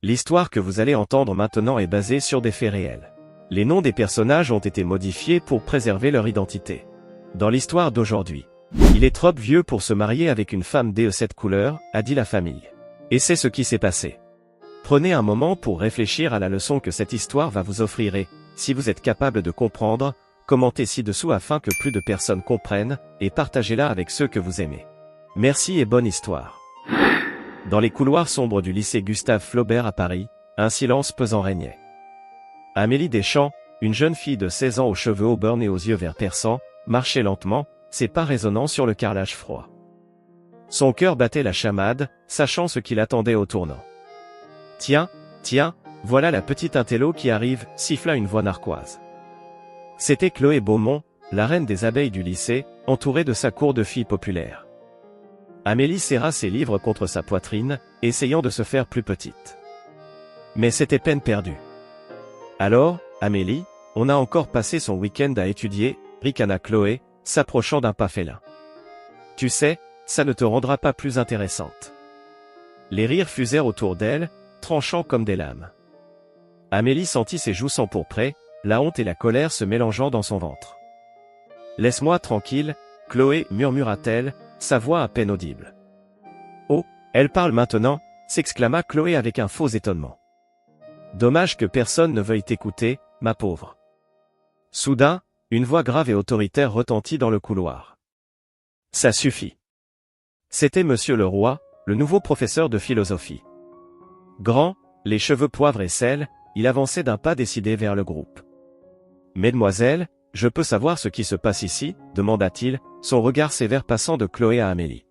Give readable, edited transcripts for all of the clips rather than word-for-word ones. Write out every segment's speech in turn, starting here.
L'histoire que vous allez entendre maintenant est basée sur des faits réels. Les noms des personnages ont été modifiés pour préserver leur identité. Dans l'histoire d'aujourd'hui, il est trop vieux pour se marier avec une femme de cette couleur, a dit la famille. Et c'est ce qui s'est passé. Prenez un moment pour réfléchir à la leçon que cette histoire va vous offrir et, si vous êtes capable de comprendre, commentez ci-dessous afin que plus de personnes comprennent, et partagez-la avec ceux que vous aimez. Merci et bonne histoire. Dans les couloirs sombres du lycée Gustave Flaubert à Paris, un silence pesant régnait. Amélie Deschamps, une jeune fille de 16 ans aux cheveux auburn et aux yeux verts perçants, marchait lentement, ses pas résonnant sur le carrelage froid. Son cœur battait la chamade, sachant ce qu'il attendait au tournant. « Tiens, voilà la petite intello qui arrive », siffla une voix narquoise. C'était Chloé Beaumont, la reine des abeilles du lycée, entourée de sa cour de filles populaires. Amélie serra ses livres contre sa poitrine, essayant de se faire plus petite. Mais c'était peine perdue. « Alors, Amélie, on a encore passé son week-end à étudier », ricana Chloé, s'approchant d'un pas félin. « Tu sais, ça ne te rendra pas plus intéressante. » Les rires fusèrent autour d'elle, tranchant comme des lames. Amélie sentit ses joues s'empourprer, la honte et la colère se mélangeant dans son ventre. « Laisse-moi tranquille, Chloé, murmura-t-elle, sa voix à peine audible. « Oh, elle parle maintenant », s'exclama Chloé avec un faux étonnement. « Dommage que personne ne veuille t'écouter, ma pauvre. » Soudain, une voix grave et autoritaire retentit dans le couloir. « Ça suffit. » C'était Monsieur Leroy, le nouveau professeur de philosophie. Grand, les cheveux poivre et sel, il avançait d'un pas décidé vers le groupe. « Mesdemoiselles, je peux savoir ce qui se passe ici ?» demanda-t-il, son regard sévère passant de Chloé à Amélie.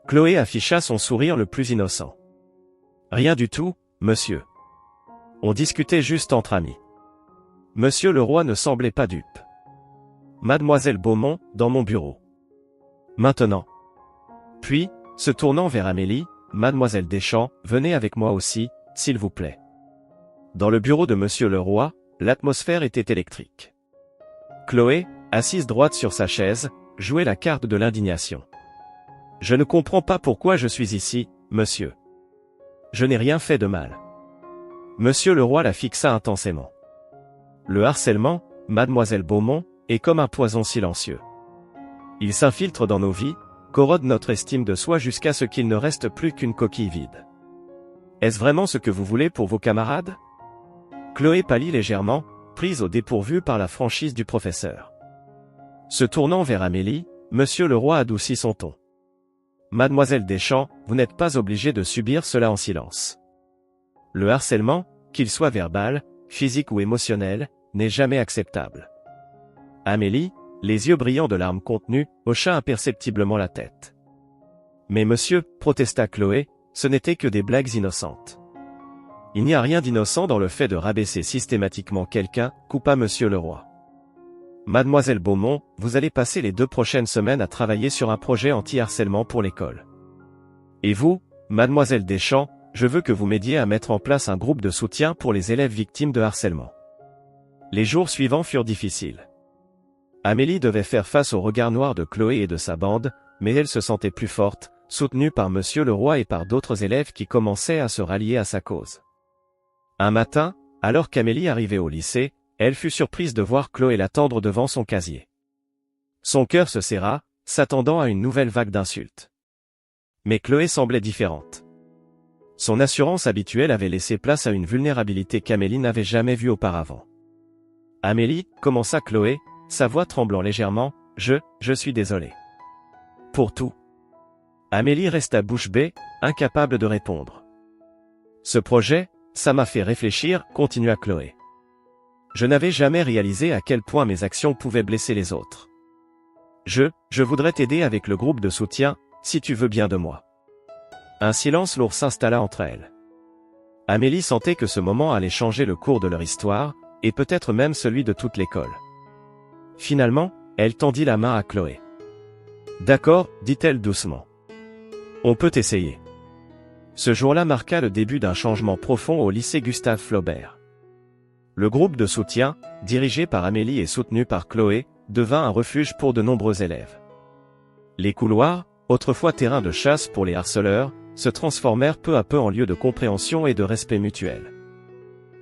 Chloé afficha son sourire le plus innocent. « Rien du tout, monsieur. On discutait juste entre amis. » Monsieur Leroy ne semblait pas dupe. « Mademoiselle Beaumont, dans mon bureau. Maintenant. » Puis, se tournant vers Amélie, « Mademoiselle Deschamps, venez avec moi aussi, s'il vous plaît. » Dans le bureau de Monsieur Leroy, l'atmosphère était électrique. Chloé, assise droite sur sa chaise, jouait la carte de l'indignation. « Je ne comprends pas pourquoi je suis ici, monsieur. Je n'ai rien fait de mal. » Monsieur Leroy la fixa intensément. « Le harcèlement, mademoiselle Beaumont, est comme un poison silencieux. Il s'infiltre dans nos vies, corrode notre estime de soi jusqu'à ce qu'il ne reste plus qu'une coquille vide. Est-ce vraiment ce que vous voulez pour vos camarades ?» Chloé pâlit légèrement, prise au dépourvu par la franchise du professeur. Se tournant vers Amélie, Monsieur Leroy adoucit son ton. « Mademoiselle Deschamps, vous n'êtes pas obligée de subir cela en silence. Le harcèlement, qu'il soit verbal, physique ou émotionnel, n'est jamais acceptable. » Amélie, les yeux brillants de larmes contenues, hocha imperceptiblement la tête. « Mais monsieur, » protesta Chloé, « ce n'était que des blagues innocentes. » « Il n'y a rien d'innocent dans le fait de rabaisser systématiquement quelqu'un, » coupa Monsieur Leroy. « Mademoiselle Beaumont, vous allez passer les 2 prochaines semaines à travailler sur un projet anti-harcèlement pour l'école. Et vous, Mademoiselle Deschamps, je veux que vous m'aidiez à mettre en place un groupe de soutien pour les élèves victimes de harcèlement. » Les jours suivants furent difficiles. Amélie devait faire face au regard noir de Chloé et de sa bande, mais elle se sentait plus forte, soutenue par Monsieur Leroy et par d'autres élèves qui commençaient à se rallier à sa cause. Un matin, alors qu'Amélie arrivait au lycée, elle fut surprise de voir Chloé l'attendre devant son casier. Son cœur se serra, s'attendant à une nouvelle vague d'insultes. Mais Chloé semblait différente. Son assurance habituelle avait laissé place à une vulnérabilité qu'Amélie n'avait jamais vue auparavant. « Amélie, » commença Chloé, sa voix tremblant légèrement, « je suis désolée. Pour tout. » Amélie resta bouche bée, incapable de répondre. « Ce projet, ça m'a fait réfléchir, » continua Chloé. « Je n'avais jamais réalisé à quel point mes actions pouvaient blesser les autres. Je voudrais t'aider avec le groupe de soutien, si tu veux bien de moi. » Un silence lourd s'installa entre elles. Amélie sentait que ce moment allait changer le cours de leur histoire, et peut-être même celui de toute l'école. Finalement, elle tendit la main à Chloé. « D'accord, » dit-elle doucement. « On peut essayer. » Ce jour-là marqua le début d'un changement profond au lycée Gustave Flaubert. Le groupe de soutien, dirigé par Amélie et soutenu par Chloé, devint un refuge pour de nombreux élèves. Les couloirs, autrefois terrain de chasse pour les harceleurs, se transformèrent peu à peu en lieu de compréhension et de respect mutuel.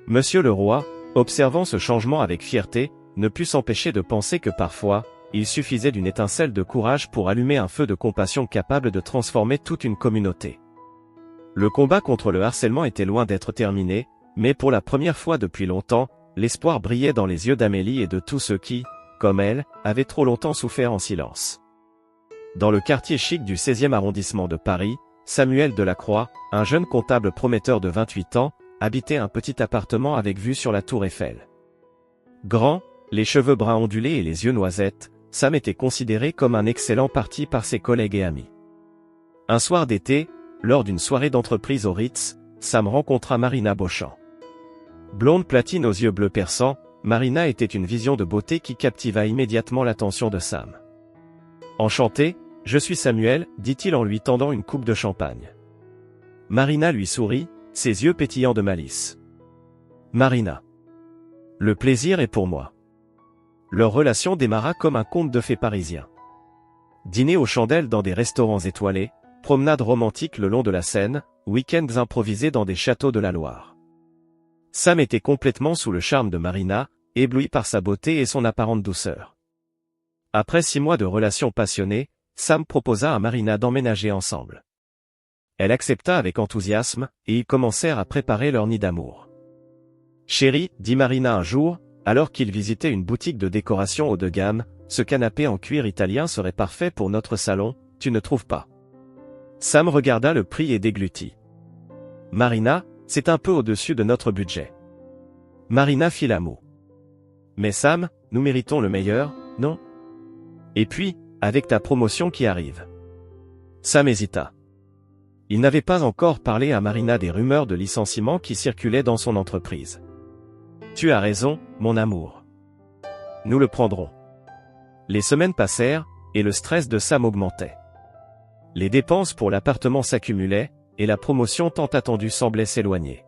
Monsieur le roi, observant ce changement avec fierté, ne put s'empêcher de penser que parfois, il suffisait d'une étincelle de courage pour allumer un feu de compassion capable de transformer toute une communauté. Le combat contre le harcèlement était loin d'être terminé, mais pour la première fois depuis longtemps, l'espoir brillait dans les yeux d'Amélie et de tous ceux qui, comme elle, avaient trop longtemps souffert en silence. Dans le quartier chic du 16e arrondissement de Paris, Samuel Delacroix, un jeune comptable prometteur de 28 ans, habitait un petit appartement avec vue sur la tour Eiffel. Grand, les cheveux bruns ondulés et les yeux noisettes, Sam était considéré comme un excellent parti par ses collègues et amis. Un soir d'été, lors d'une soirée d'entreprise au Ritz, Sam rencontra Marina Beauchamp. Blonde platine aux yeux bleus perçants, Marina était une vision de beauté qui captiva immédiatement l'attention de Sam. Enchanté, je suis Samuel, dit-il en lui tendant une coupe de champagne. Marina lui sourit, ses yeux pétillants de malice. Marina. Le plaisir est pour moi. Leur relation démarra comme un conte de fées parisien. Dîner aux chandelles dans des restaurants étoilés, promenades romantiques le long de la Seine, week-ends improvisés dans des châteaux de la Loire. Sam était complètement sous le charme de Marina, ébloui par sa beauté et son apparente douceur. Après 6 mois de relations passionnées, Sam proposa à Marina d'emménager ensemble. Elle accepta avec enthousiasme, et ils commencèrent à préparer leur nid d'amour. « Chérie, dit Marina un jour, alors qu'ils visitaient une boutique de décoration haut de gamme, ce canapé en cuir italien serait parfait pour notre salon, tu ne trouves pas ?» Sam regarda le prix et déglutit. « Marina, c'est un peu au-dessus de notre budget. » Marina fit la moue. « Mais Sam, nous méritons le meilleur, non ? Et puis, avec ta promotion qui arrive. » Sam hésita. Il n'avait pas encore parlé à Marina des rumeurs de licenciement qui circulaient dans son entreprise. « Tu as raison, mon amour. Nous le prendrons. » Les semaines passèrent, et le stress de Sam augmentait. Les dépenses pour l'appartement s'accumulaient, et la promotion tant attendue semblait s'éloigner.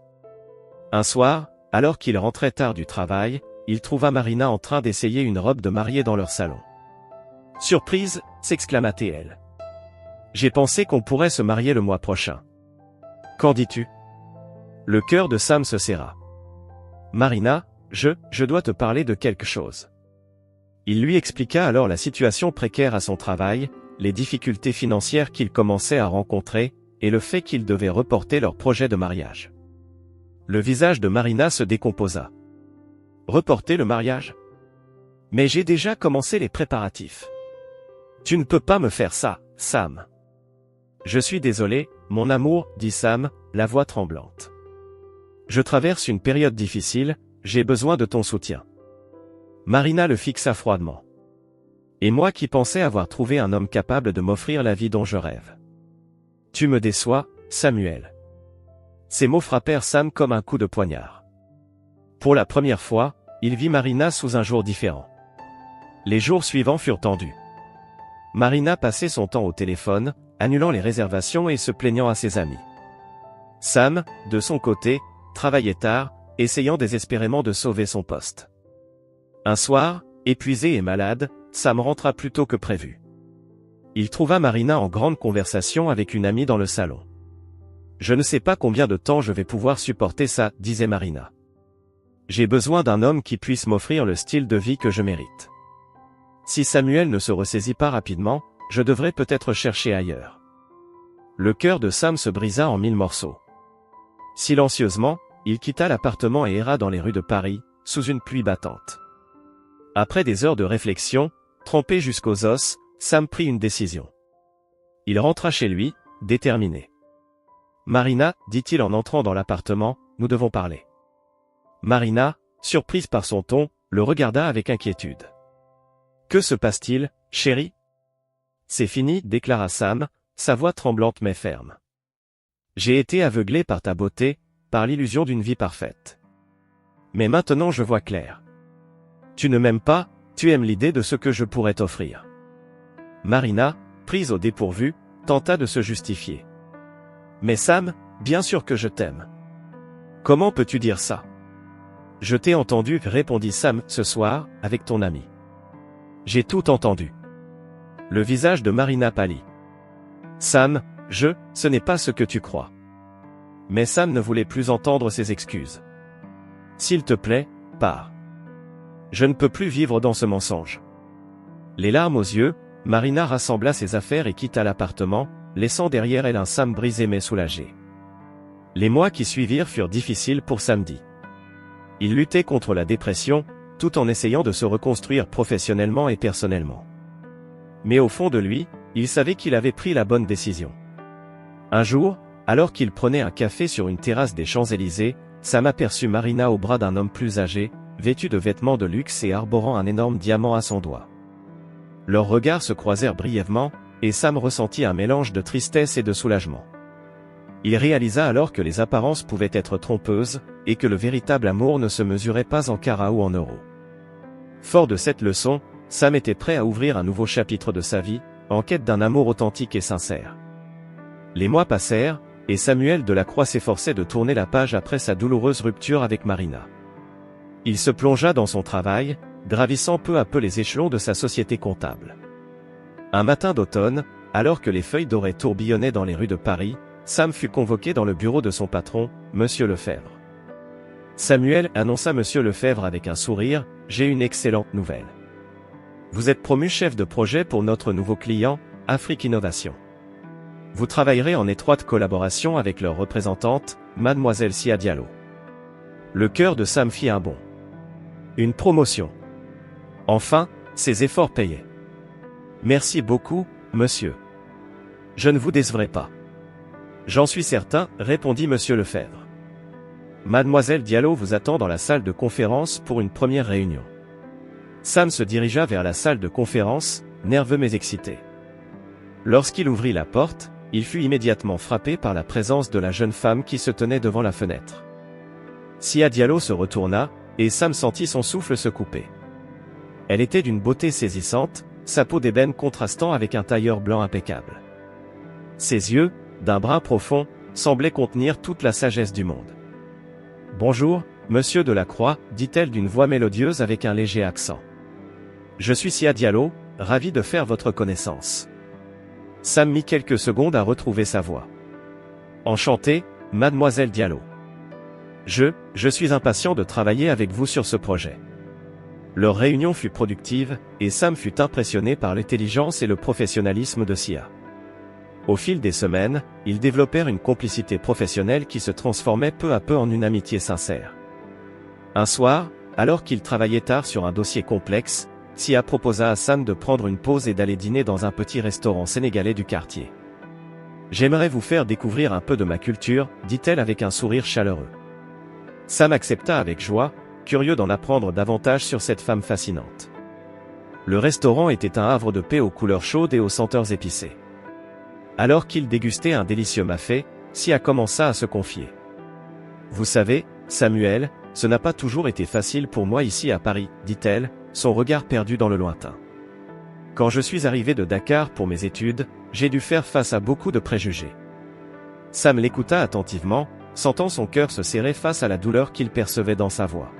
Un soir, alors qu'il rentrait tard du travail, il trouva Marina en train d'essayer une robe de mariée dans leur salon. « Surprise !» s'exclama-t-elle. « J'ai pensé qu'on pourrait se marier le mois prochain. Qu'en dis-tu » Le cœur de Sam se serra. « Marina, je dois te parler de quelque chose. » Il lui expliqua alors la situation précaire à son travail, les difficultés financières qu'il commençait à rencontrer, et le fait qu'il devait reporter leur projet de mariage. Le visage de Marina se décomposa. « Reporter le mariage ? Mais j'ai déjà commencé les préparatifs. Tu ne peux pas me faire ça, Sam. » « Je suis désolé, mon amour, dit Sam, la voix tremblante. Je traverse une période difficile, j'ai besoin de ton soutien. » Marina le fixa froidement. « Et moi qui pensais avoir trouvé un homme capable de m'offrir la vie dont je rêve. Tu me déçois, Samuel. » Ces mots frappèrent Sam comme un coup de poignard. Pour la première fois, il vit Marina sous un jour différent. Les jours suivants furent tendus. Marina passait son temps au téléphone, annulant les réservations et se plaignant à ses amis. Sam, de son côté, travaillait tard, essayant désespérément de sauver son poste. Un soir, épuisé et malade, Sam rentra plus tôt que prévu. Il trouva Marina en grande conversation avec une amie dans le salon. « Je ne sais pas combien de temps je vais pouvoir supporter ça, disait Marina. J'ai besoin d'un homme qui puisse m'offrir le style de vie que je mérite. Si Samuel ne se ressaisit pas rapidement, je devrais peut-être chercher ailleurs. » Le cœur de Sam se brisa en 1000 morceaux. Silencieusement, il quitta l'appartement et erra dans les rues de Paris, sous une pluie battante. Après des heures de réflexion, trempé jusqu'aux os, Sam prit une décision. Il rentra chez lui, déterminé. « Marina, dit-il en entrant dans l'appartement, nous devons parler. » Marina, surprise par son ton, le regarda avec inquiétude. « Que se passe-t-il, chérie ? » « C'est fini, déclara Sam, sa voix tremblante mais ferme. « J'ai été aveuglé par ta beauté, par l'illusion d'une vie parfaite. Mais maintenant je vois clair. Tu ne m'aimes pas, tu aimes l'idée de ce que je pourrais t'offrir. » Marina, prise au dépourvu, tenta de se justifier. « Mais Sam, bien sûr que je t'aime. Comment peux-tu dire ça ? » « Je t'ai entendu, répondit Sam, ce soir, avec ton ami. J'ai tout entendu. » Le visage de Marina pâlit. « Sam, Ce n'est pas ce que tu crois. » Mais Sam ne voulait plus entendre ses excuses. « S'il te plaît, pars. Je ne peux plus vivre dans ce mensonge. » Les larmes aux yeux, Marina rassembla ses affaires et quitta l'appartement, laissant derrière elle un Sam brisé mais soulagé. Les mois qui suivirent furent difficiles pour Samedi. Il luttait contre la dépression, tout en essayant de se reconstruire professionnellement et personnellement. Mais au fond de lui, il savait qu'il avait pris la bonne décision. Un jour, alors qu'il prenait un café sur une terrasse des Champs-Élysées, Sam aperçut Marina au bras d'un homme plus âgé, vêtu de vêtements de luxe et arborant un énorme diamant à son doigt. Leurs regards se croisèrent brièvement, et Sam ressentit un mélange de tristesse et de soulagement. Il réalisa alors que les apparences pouvaient être trompeuses, et que le véritable amour ne se mesurait pas en carats ou en euros. Fort de cette leçon, Sam était prêt à ouvrir un nouveau chapitre de sa vie, en quête d'un amour authentique et sincère. Les mois passèrent, et Samuel Delacroix s'efforçait de tourner la page après sa douloureuse rupture avec Marina. Il se plongea dans son travail, gravissant peu à peu les échelons de sa société comptable. Un matin d'automne, alors que les feuilles dorées tourbillonnaient dans les rues de Paris, Sam fut convoqué dans le bureau de son patron, Monsieur Lefebvre. Samuel, annonça Monsieur Lefebvre avec un sourire, « J'ai une excellente nouvelle. Vous êtes promu chef de projet pour notre nouveau client, Afrique Innovation. Vous travaillerez en étroite collaboration avec leur représentante, Mademoiselle Sia Diallo. » Le cœur de Sam fit un bond. Une promotion. Enfin, ses efforts payaient. « Merci beaucoup, monsieur. Je ne vous décevrai pas. »« J'en suis certain, » répondit Monsieur Lefebvre. « Mademoiselle Diallo vous attend dans la salle de conférence pour une première réunion. » Sam se dirigea vers la salle de conférence, nerveux mais excité. Lorsqu'il ouvrit la porte, il fut immédiatement frappé par la présence de la jeune femme qui se tenait devant la fenêtre. Sia Diallo se retourna, et Sam sentit son souffle se couper. Elle était d'une beauté saisissante, sa peau d'ébène contrastant avec un tailleur blanc impeccable. Ses yeux, d'un brun profond, semblaient contenir toute la sagesse du monde. « Bonjour, Monsieur Delacroix, dit-elle d'une voix mélodieuse avec un léger accent. « Je suis Sia Diallo, ravi de faire votre connaissance. » Sam mit quelques secondes à retrouver sa voix. « Enchanté, Mademoiselle Diallo. Je suis impatient de travailler avec vous sur ce projet. » Leur réunion fut productive, et Sam fut impressionné par l'intelligence et le professionnalisme de Sia. Au fil des semaines, ils développèrent une complicité professionnelle qui se transformait peu à peu en une amitié sincère. Un soir, alors qu'ils travaillaient tard sur un dossier complexe, Sia proposa à Sam de prendre une pause et d'aller dîner dans un petit restaurant sénégalais du quartier. « J'aimerais vous faire découvrir un peu de ma culture, » dit-elle avec un sourire chaleureux. Sam accepta avec joie, curieux d'en apprendre davantage sur cette femme fascinante. Le restaurant était un havre de paix aux couleurs chaudes et aux senteurs épicées. Alors qu'il dégustait un délicieux mafé, Sia commença à se confier. « Vous savez, Samuel, ce n'a pas toujours été facile pour moi ici à Paris, » dit-elle, son regard perdu dans le lointain. « Quand je suis arrivé de Dakar pour mes études, j'ai dû faire face à beaucoup de préjugés. » Sam l'écouta attentivement, sentant son cœur se serrer face à la douleur qu'il percevait dans sa voix.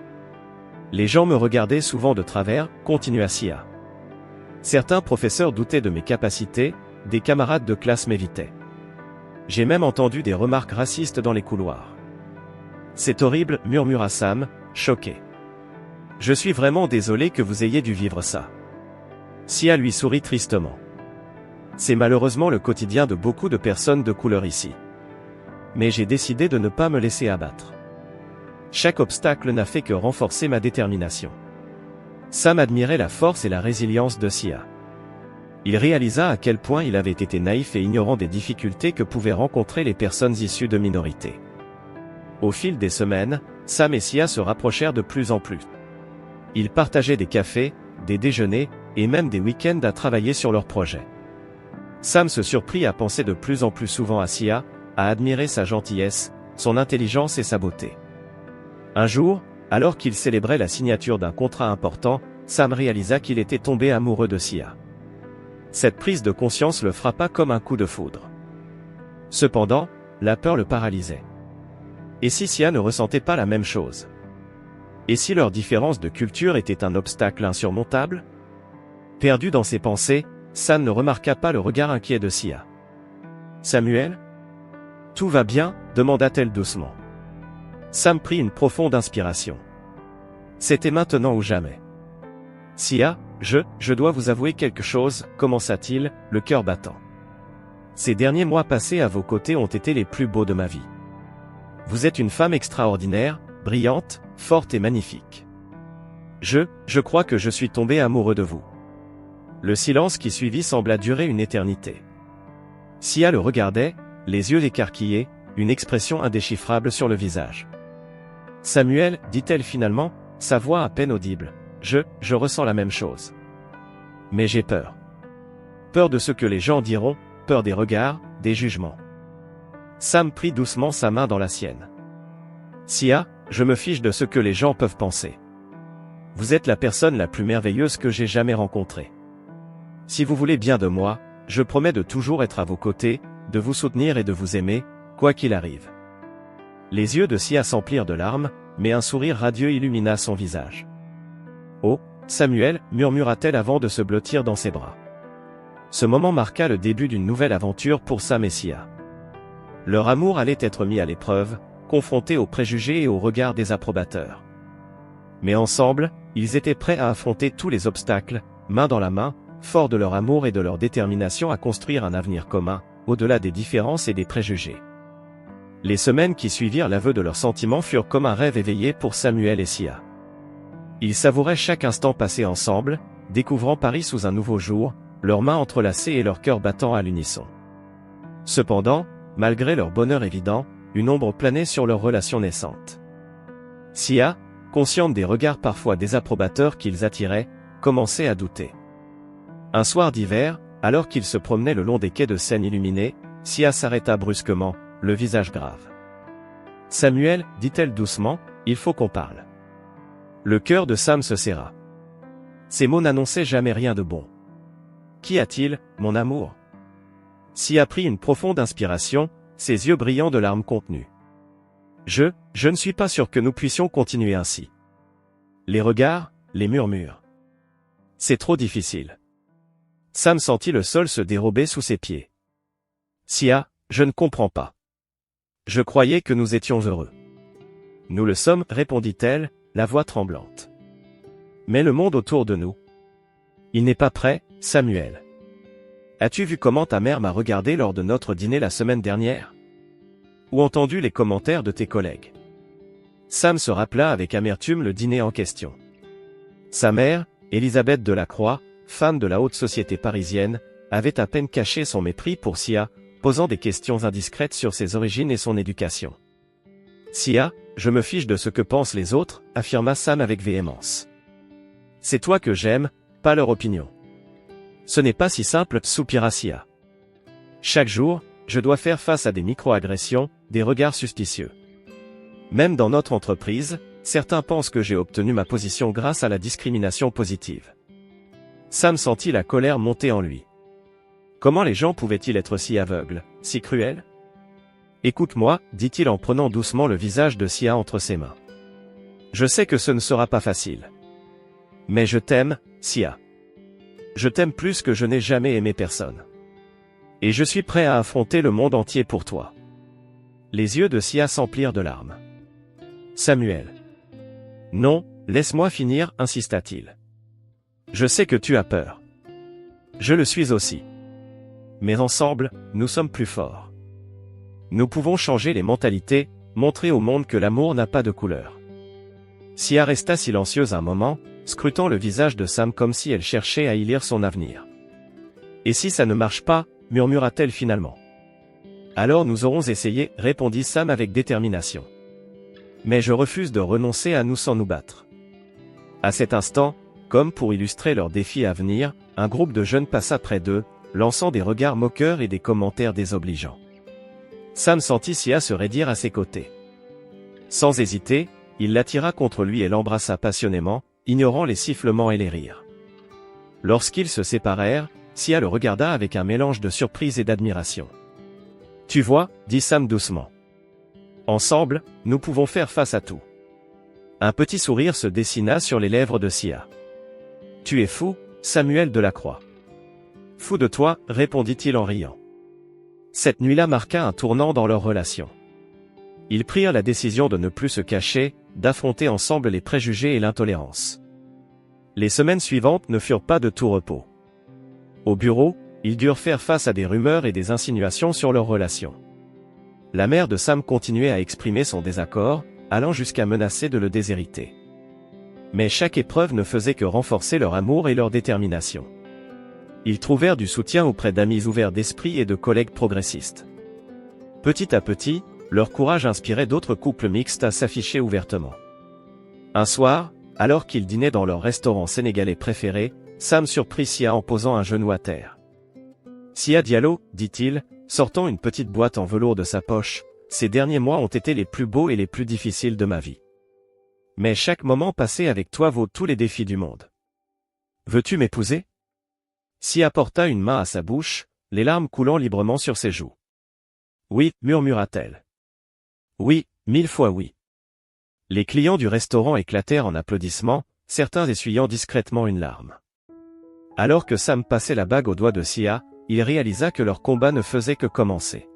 « Les gens me regardaient souvent de travers, » continua Sia. « Certains professeurs doutaient de mes capacités, des camarades de classe m'évitaient. J'ai même entendu des remarques racistes dans les couloirs. »« C'est horrible, » murmura Sam, choqué. « Je suis vraiment désolé que vous ayez dû vivre ça. » Sia lui sourit tristement. « C'est malheureusement le quotidien de beaucoup de personnes de couleur ici. Mais j'ai décidé de ne pas me laisser abattre. Chaque obstacle n'a fait que renforcer ma détermination. » Sam admirait la force et la résilience de Sia. Il réalisa à quel point il avait été naïf et ignorant des difficultés que pouvaient rencontrer les personnes issues de minorités. Au fil des semaines, Sam et Sia se rapprochèrent de plus en plus. Ils partageaient des cafés, des déjeuners, et même des week-ends à travailler sur leurs projets. Sam se surprit à penser de plus en plus souvent à Sia, à admirer sa gentillesse, son intelligence et sa beauté. Un jour, alors qu'il célébrait la signature d'un contrat important, Sam réalisa qu'il était tombé amoureux de Sia. Cette prise de conscience le frappa comme un coup de foudre. Cependant, la peur le paralysait. Et si Sia ne ressentait pas la même chose? Et si leur différence de culture était un obstacle insurmontable? Perdu dans ses pensées, Sam ne remarqua pas le regard inquiet de Sia. Samuel? Tout va bien? Demanda-t-elle doucement. Sam prit une profonde inspiration. C'était maintenant ou jamais. Sia, je dois vous avouer quelque chose, commença-t-il, le cœur battant. Ces derniers mois passés à vos côtés ont été les plus beaux de ma vie. Vous êtes une femme extraordinaire, brillante, forte et magnifique. Je crois que je suis tombé amoureux de vous. Le silence qui suivit sembla durer une éternité. Sia le regardait, les yeux écarquillés, une expression indéchiffrable sur le visage. Samuel, dit-elle finalement, sa voix à peine audible, je ressens la même chose. Mais j'ai peur. Peur de ce que les gens diront, peur des regards, des jugements. Sam prit doucement sa main dans la sienne. Sia, je me fiche de ce que les gens peuvent penser. Vous êtes la personne la plus merveilleuse que j'ai jamais rencontrée. Si vous voulez bien de moi, je promets de toujours être à vos côtés, de vous soutenir et de vous aimer, quoi qu'il arrive. Les yeux de Sia s'emplirent de larmes, mais un sourire radieux illumina son visage. Oh, Samuel, murmura-t-elle avant de se blottir dans ses bras. Ce moment marqua le début d'une nouvelle aventure pour Sam et Sia. Leur amour allait être mis à l'épreuve, confronté aux préjugés et aux regards des approbateurs. Mais ensemble, ils étaient prêts à affronter tous les obstacles, main dans la main, forts de leur amour et de leur détermination à construire un avenir commun, au-delà des différences et des préjugés. Les semaines qui suivirent l'aveu de leurs sentiments furent comme un rêve éveillé pour Samuel et Sia. Ils savouraient chaque instant passé ensemble, découvrant Paris sous un nouveau jour, leurs mains entrelacées et leurs cœurs battant à l'unisson. Cependant, malgré leur bonheur évident, une ombre planait sur leur relation naissante. Sia, consciente des regards parfois désapprobateurs qu'ils attiraient, commençait à douter. Un soir d'hiver, alors qu'ils se promenaient le long des quais de Seine illuminés, Sia s'arrêta brusquement, le visage grave. « Samuel, dit-elle doucement, il faut qu'on parle. » Le cœur de Sam se serra. Ces mots n'annonçaient jamais rien de bon. Qu'y a-t-il, mon amour? Sia prit une profonde inspiration, ses yeux brillants de larmes contenues. Je ne suis pas sûr que nous puissions continuer ainsi. Les regards, les murmures. C'est trop difficile. Sam sentit le sol se dérober sous ses pieds. Sia, je ne comprends pas. Je croyais que nous étions heureux. Nous le sommes, répondit-elle, la voix tremblante. Mais le monde autour de nous. Il n'est pas prêt, Samuel. As-tu vu comment ta mère m'a regardé lors de notre dîner la semaine dernière? Ou entendu les commentaires de tes collègues? Sam se rappela avec amertume le dîner en question. Sa mère, Élisabeth Delacroix, femme de la haute société parisienne, avait à peine caché son mépris pour Sia, posant des questions indiscrètes sur ses origines et son éducation. Sia, je me fiche de ce que pensent les autres, affirma Sam avec véhémence. C'est toi que j'aime, pas leur opinion. Ce n'est pas si simple, soupira Sia. Chaque jour, je dois faire face à des micro-agressions, des regards suspicieux. Même dans notre entreprise, certains pensent que j'ai obtenu ma position grâce à la discrimination positive. Sam sentit la colère monter en lui. Comment les gens pouvaient-ils être si aveugles, si cruels? Écoute-moi, dit-il en prenant doucement le visage de Sia entre ses mains. Je sais que ce ne sera pas facile. Mais je t'aime, Sia. Je t'aime plus que je n'ai jamais aimé personne. Et je suis prêt à affronter le monde entier pour toi. Les yeux de Sia s'emplirent de larmes. Samuel. Non, laisse-moi finir, insista-t-il. Je sais que tu as peur. Je le suis aussi. Mais ensemble, nous sommes plus forts. Nous pouvons changer les mentalités, montrer au monde que l'amour n'a pas de couleur. Sia resta silencieuse un moment, scrutant le visage de Sam comme si elle cherchait à y lire son avenir. Et si ça ne marche pas, murmura-t-elle finalement. Alors nous aurons essayé, répondit Sam avec détermination. Mais je refuse de renoncer à nous sans nous battre. À cet instant, comme pour illustrer leur défi à venir, un groupe de jeunes passa près d'eux, lançant des regards moqueurs et des commentaires désobligeants. Sam sentit Sia se raidir à ses côtés. Sans hésiter, il l'attira contre lui et l'embrassa passionnément, ignorant les sifflements et les rires. Lorsqu'ils se séparèrent, Sia le regarda avec un mélange de surprise et d'admiration. « Tu vois, dit Sam doucement. Ensemble, nous pouvons faire face à tout. » Un petit sourire se dessina sur les lèvres de Sia. « Tu es fou, Samuel Delacroix. »« Fou de toi, répondit-il en riant. » Cette nuit-là marqua un tournant dans leur relation. Ils prirent la décision de ne plus se cacher, d'affronter ensemble les préjugés et l'intolérance. Les semaines suivantes ne furent pas de tout repos. Au bureau, ils durent faire face à des rumeurs et des insinuations sur leur relation. La mère de Sam continuait à exprimer son désaccord, allant jusqu'à menacer de le déshériter. Mais chaque épreuve ne faisait que renforcer leur amour et leur détermination. Ils trouvèrent du soutien auprès d'amis ouverts d'esprit et de collègues progressistes. Petit à petit, leur courage inspirait d'autres couples mixtes à s'afficher ouvertement. Un soir, alors qu'ils dînaient dans leur restaurant sénégalais préféré, Sam surprit Sia en posant un genou à terre. « Sia Diallo, dit-il, sortant une petite boîte en velours de sa poche, ces derniers mois ont été les plus beaux et les plus difficiles de ma vie. Mais chaque moment passé avec toi vaut tous les défis du monde. Veux-tu m'épouser ?» Sia porta une main à sa bouche, les larmes coulant librement sur ses joues. « Oui, murmura-t-elle. Oui, 1000 fois oui. » Les clients du restaurant éclatèrent en applaudissements, certains essuyant discrètement une larme. Alors que Sam passait la bague au doigt de Sia, il réalisa que leur combat ne faisait que commencer.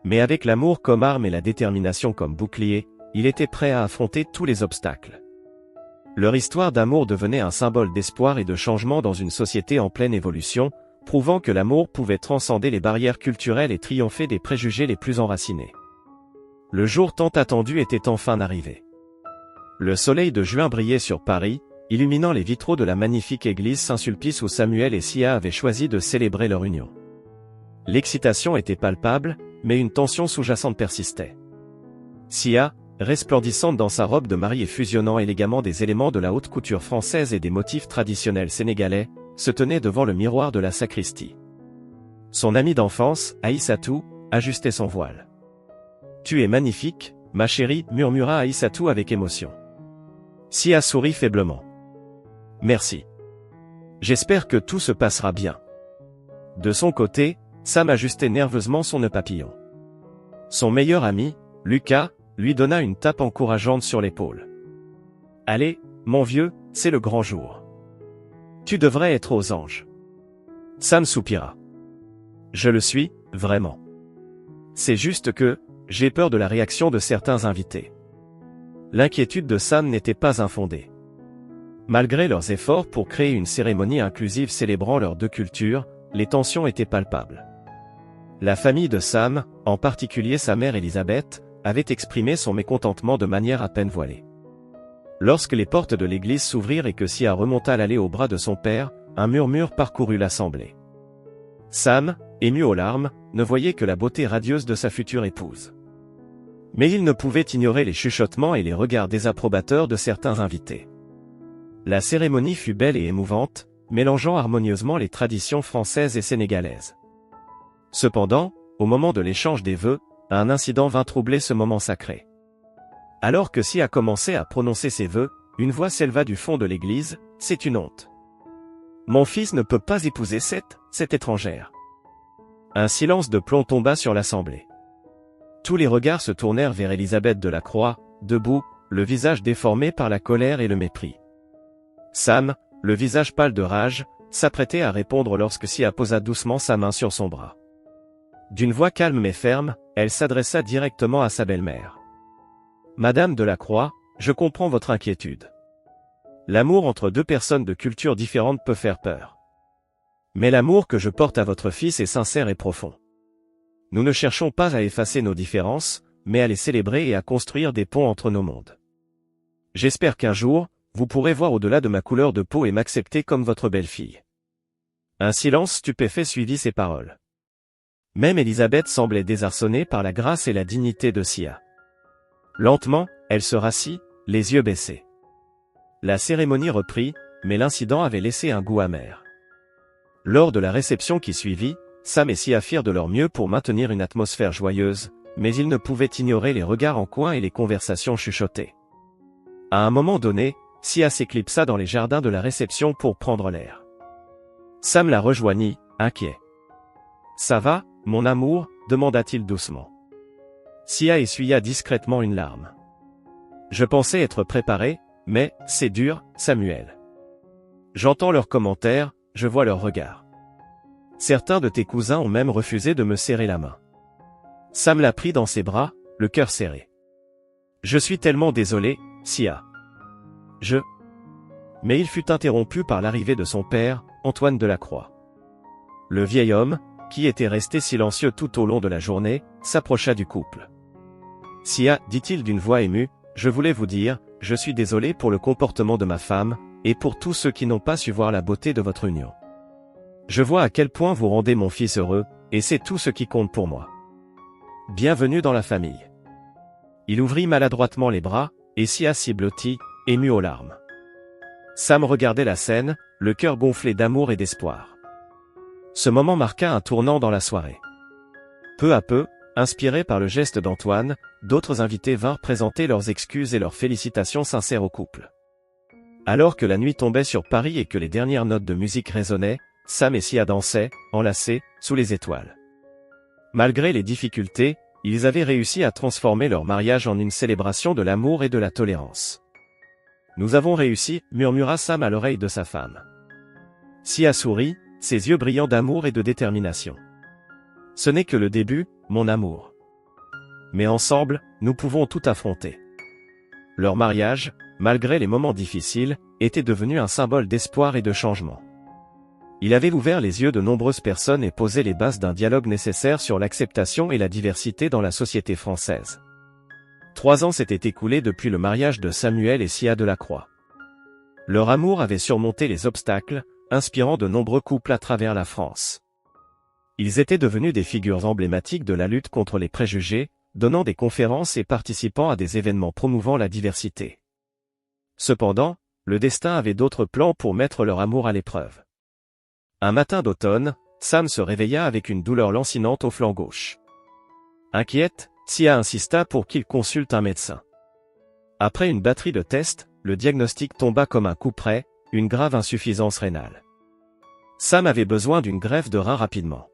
Mais avec l'amour comme arme et la détermination comme bouclier, il était prêt à affronter tous les obstacles. Leur histoire d'amour devenait un symbole d'espoir et de changement dans une société en pleine évolution, prouvant que l'amour pouvait transcender les barrières culturelles et triompher des préjugés les plus enracinés. Le jour tant attendu était enfin arrivé. Le soleil de juin brillait sur Paris, illuminant les vitraux de la magnifique église Saint-Sulpice où Samuel et Sia avaient choisi de célébrer leur union. L'excitation était palpable, mais une tension sous-jacente persistait. Sia, resplendissante dans sa robe de mariée fusionnant élégamment des éléments de la haute couture française et des motifs traditionnels sénégalais, se tenait devant le miroir de la sacristie. Son amie d'enfance, Aïssatou, ajustait son voile. « Tu es magnifique, ma chérie, murmura Aïssatou avec émotion. Sia sourit faiblement. « Merci. J'espère que tout se passera bien. » De son côté, Sam ajustait nerveusement son nœud papillon. Son meilleur ami, Lucas, lui donna une tape encourageante sur l'épaule. « Allez, mon vieux, c'est le grand jour. Tu devrais être aux anges. » Sam soupira. « Je le suis, vraiment. C'est juste que, j'ai peur de la réaction de certains invités. » L'inquiétude de Sam n'était pas infondée. Malgré leurs efforts pour créer une cérémonie inclusive célébrant leurs deux cultures, les tensions étaient palpables. La famille de Sam, en particulier sa mère Elisabeth, avait exprimé son mécontentement de manière à peine voilée. Lorsque les portes de l'église s'ouvrirent et que Sia remonta l'allée au bras de son père, un murmure parcourut l'assemblée. Sam, ému aux larmes, ne voyait que la beauté radieuse de sa future épouse. Mais il ne pouvait ignorer les chuchotements et les regards désapprobateurs de certains invités. La cérémonie fut belle et émouvante, mélangeant harmonieusement les traditions françaises et sénégalaises. Cependant, au moment de l'échange des vœux, un incident vint troubler ce moment sacré. Alors que Sia commençait à prononcer ses vœux, une voix s'éleva du fond de l'église, « C'est une honte. Mon fils ne peut pas épouser cette étrangère. » Un silence de plomb tomba sur l'assemblée. Tous les regards se tournèrent vers Élisabeth de la Croix, debout, le visage déformé par la colère et le mépris. Sam, le visage pâle de rage, s'apprêtait à répondre lorsque Sia posa doucement sa main sur son bras. D'une voix calme mais ferme, elle s'adressa directement à sa belle-mère. « Madame de la Croix, je comprends votre inquiétude. L'amour entre deux personnes de cultures différentes peut faire peur. Mais l'amour que je porte à votre fils est sincère et profond. Nous ne cherchons pas à effacer nos différences, mais à les célébrer et à construire des ponts entre nos mondes. J'espère qu'un jour, vous pourrez voir au-delà de ma couleur de peau et m'accepter comme votre belle-fille. » Un silence stupéfait suivit ces paroles. Même Élisabeth semblait désarçonnée par la grâce et la dignité de Sia. Lentement, elle se rassit, les yeux baissés. La cérémonie reprit, mais l'incident avait laissé un goût amer. Lors de la réception qui suivit, Sam et Sia firent de leur mieux pour maintenir une atmosphère joyeuse, mais ils ne pouvaient ignorer les regards en coin et les conversations chuchotées. À un moment donné, Sia s'éclipsa dans les jardins de la réception pour prendre l'air. Sam la rejoignit, inquiet. « Ça va, mon amour ?» demanda-t-il doucement. Sia essuya discrètement une larme. « Je pensais être préparé, mais, c'est dur, Samuel. J'entends leurs commentaires, je vois leurs regards. » Certains de tes cousins ont même refusé de me serrer la main. Sam l'a pris dans ses bras, le cœur serré. Je suis tellement désolé, Sia. Mais il fut interrompu par l'arrivée de son père, Antoine Delacroix. Le vieil homme, qui était resté silencieux tout au long de la journée, s'approcha du couple. Sia, dit-il d'une voix émue, je voulais vous dire, je suis désolé pour le comportement de ma femme, et pour tous ceux qui n'ont pas su voir la beauté de votre union. Je vois à quel point vous rendez mon fils heureux, et c'est tout ce qui compte pour moi. Bienvenue dans la famille. Il ouvrit maladroitement les bras, et Sia s'y blottit, ému aux larmes. Sam regardait la scène, le cœur gonflé d'amour et d'espoir. Ce moment marqua un tournant dans la soirée. Peu à peu, inspirés par le geste d'Antoine, d'autres invités vinrent présenter leurs excuses et leurs félicitations sincères au couple. Alors que la nuit tombait sur Paris et que les dernières notes de musique résonnaient, Sam et Sia dansaient, enlacés, sous les étoiles. Malgré les difficultés, ils avaient réussi à transformer leur mariage en une célébration de l'amour et de la tolérance. Nous avons réussi, murmura Sam à l'oreille de sa femme. Sia sourit, ses yeux brillants d'amour et de détermination. Ce n'est que le début, mon amour. Mais ensemble, nous pouvons tout affronter. Leur mariage, malgré les moments difficiles, était devenu un symbole d'espoir et de changement. Il avait ouvert les yeux de nombreuses personnes et posé les bases d'un dialogue nécessaire sur l'acceptation et la diversité dans la société française. 3 ans s'étaient écoulés depuis le mariage de Samuel et Sia Delacroix. Leur amour avait surmonté les obstacles, inspirant de nombreux couples à travers la France. Ils étaient devenus des figures emblématiques de la lutte contre les préjugés, donnant des conférences et participant à des événements promouvant la diversité. Cependant, le destin avait d'autres plans pour mettre leur amour à l'épreuve. Un matin d'automne, Sam se réveilla avec une douleur lancinante au flanc gauche. Inquiète, Sia insista pour qu'il consulte un médecin. Après une batterie de tests, le diagnostic tomba comme un coup près, une grave insuffisance rénale. Sam avait besoin d'une greffe de rein rapidement.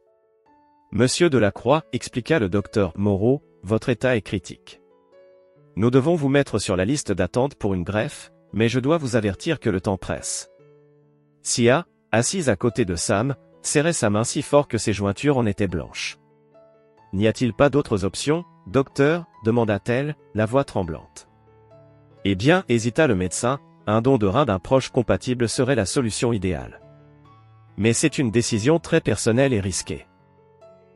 Monsieur Delacroix, expliqua le docteur Moreau, votre état est critique. Nous devons vous mettre sur la liste d'attente pour une greffe, mais je dois vous avertir que le temps presse. Sia, assise à côté de Sam, serrait sa main si fort que ses jointures en étaient blanches. N'y a-t-il pas d'autres options, docteur, demanda-t-elle, la voix tremblante. Eh bien, hésita le médecin, un don de rein d'un proche compatible serait la solution idéale. Mais c'est une décision très personnelle et risquée.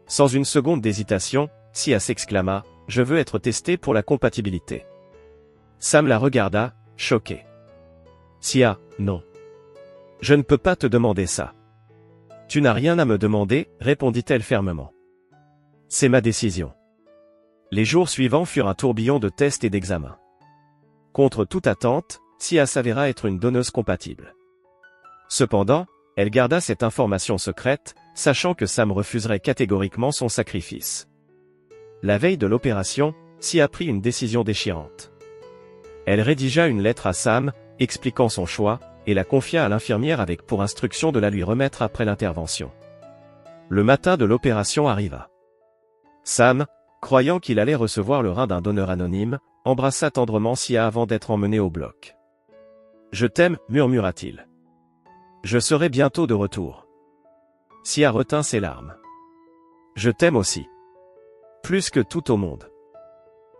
Sans une seconde d'hésitation, Sia s'exclama, je veux être testé pour la compatibilité. Sam la regarda, choqué. Sia, non. Je ne peux pas te demander ça. Tu n'as rien à me demander, répondit-elle fermement. C'est ma décision. Les jours suivants furent un tourbillon de tests et d'examens. Contre toute attente, Sia s'avéra être une donneuse compatible. Cependant, elle garda cette information secrète, sachant que Sam refuserait catégoriquement son sacrifice. La veille de l'opération, Sia prit une décision déchirante. Elle rédigea une lettre à Sam, expliquant son choix, et la confia à l'infirmière avec pour instruction de la lui remettre après l'intervention. Le matin de l'opération arriva. Sam, croyant qu'il allait recevoir le rein d'un donneur anonyme, embrassa tendrement Sia avant d'être emmené au bloc. « Je t'aime, murmura-t-il. Je serai bientôt de retour. » Sia retint ses larmes. « Je t'aime aussi. Plus que tout au monde. »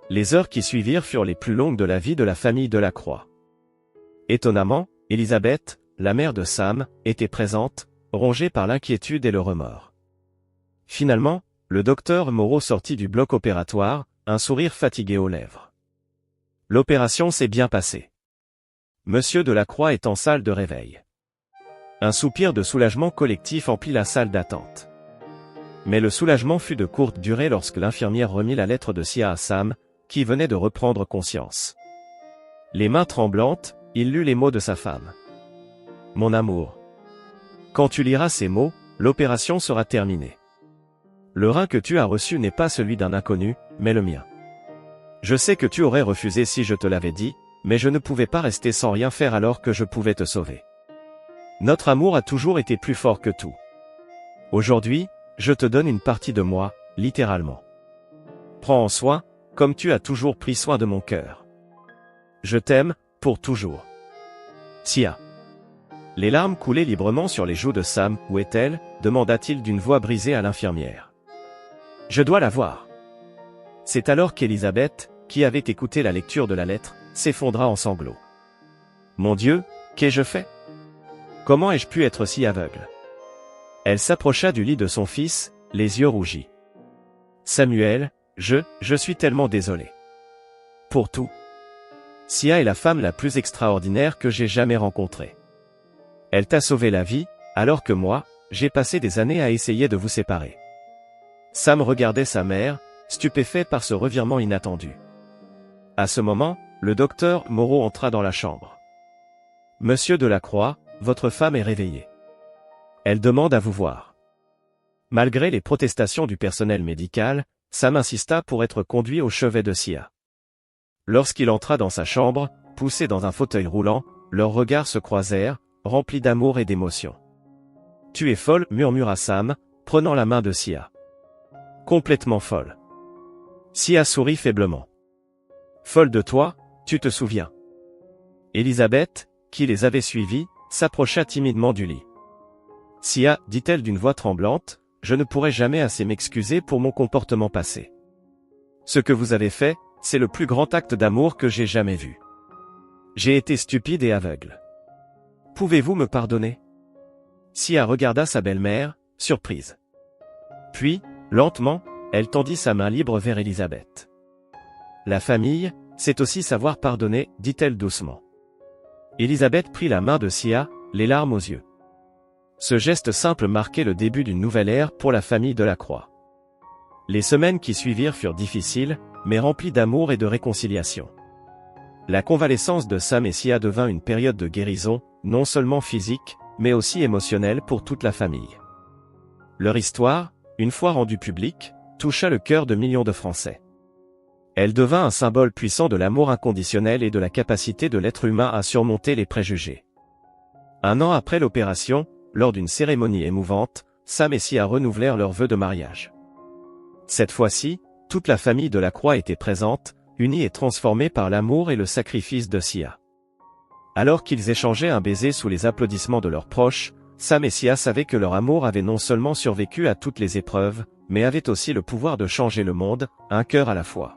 Les heures qui suivirent furent les plus longues de la vie de la famille Delacroix. Étonnamment, Elisabeth, la mère de Sam, était présente, rongée par l'inquiétude et le remords. Finalement, le docteur Moreau sortit du bloc opératoire, un sourire fatigué aux lèvres. L'opération s'est bien passée. Monsieur Delacroix est en salle de réveil. Un soupir de soulagement collectif emplit la salle d'attente. Mais le soulagement fut de courte durée lorsque l'infirmière remit la lettre de Sia à Sam, qui venait de reprendre conscience. Les mains tremblantes, il lut les mots de sa femme. « Mon amour. Quand tu liras ces mots, l'opération sera terminée. Le rein que tu as reçu n'est pas celui d'un inconnu, mais le mien. Je sais que tu aurais refusé si je te l'avais dit, mais je ne pouvais pas rester sans rien faire alors que je pouvais te sauver. Notre amour a toujours été plus fort que tout. Aujourd'hui, je te donne une partie de moi, littéralement. Prends en soin, comme tu as toujours pris soin de mon cœur. Je t'aime, pour toujours. Sia. » Les larmes coulaient librement sur les joues de Sam. « Où est-elle » demanda-t-il d'une voix brisée à l'infirmière. Je dois la voir. C'est alors qu'Élisabeth, qui avait écouté la lecture de la lettre, s'effondra en sanglots. Mon Dieu, qu'ai-je fait? Comment ai-je pu être si aveugle? Elle s'approcha du lit de son fils, les yeux rougis. Samuel, je suis tellement désolé. Pour tout. Sia est la femme la plus extraordinaire que j'ai jamais rencontrée. Elle t'a sauvé la vie, alors que moi, j'ai passé des années à essayer de vous séparer. Sam regardait sa mère, stupéfait par ce revirement inattendu. À ce moment, le docteur Moreau entra dans la chambre. Monsieur Delacroix, votre femme est réveillée. Elle demande à vous voir. Malgré les protestations du personnel médical, Sam insista pour être conduit au chevet de Sia. Lorsqu'il entra dans sa chambre, poussé dans un fauteuil roulant, leurs regards se croisèrent, remplis d'amour et d'émotion. Tu es folle, murmura Sam, prenant la main de Sia. Complètement folle. Sia sourit faiblement. Folle de toi, tu te souviens. Élisabeth, qui les avait suivis, s'approcha timidement du lit. Sia, dit-elle d'une voix tremblante, je ne pourrai jamais assez m'excuser pour mon comportement passé. Ce que vous avez fait, c'est le plus grand acte d'amour que j'ai jamais vu. J'ai été stupide et aveugle. Pouvez-vous me pardonner? Sia regarda sa belle-mère, surprise. Puis, lentement, elle tendit sa main libre vers Élisabeth. La famille, c'est aussi savoir pardonner, dit-elle doucement. Élisabeth prit la main de Sia, les larmes aux yeux. Ce geste simple marquait le début d'une nouvelle ère pour la famille Delacroix. Les semaines qui suivirent furent difficiles, mais remplies d'amour et de réconciliation. La convalescence de Sam et Sia devint une période de guérison, non seulement physique, mais aussi émotionnelle pour toute la famille. Leur histoire, une fois rendue publique, toucha le cœur de millions de Français. Elle devint un symbole puissant de l'amour inconditionnel et de la capacité de l'être humain à surmonter les préjugés. Un an après l'opération, lors d'une cérémonie émouvante, Sam et Sia renouvelèrent leurs vœux de mariage. Cette fois-ci, toute la famille Delacroix était présente, unie et transformée par l'amour et le sacrifice de Sia. Alors qu'ils échangeaient un baiser sous les applaudissements de leurs proches, Sam et Sia savaient que leur amour avait non seulement survécu à toutes les épreuves, mais avait aussi le pouvoir de changer le monde, un cœur à la fois.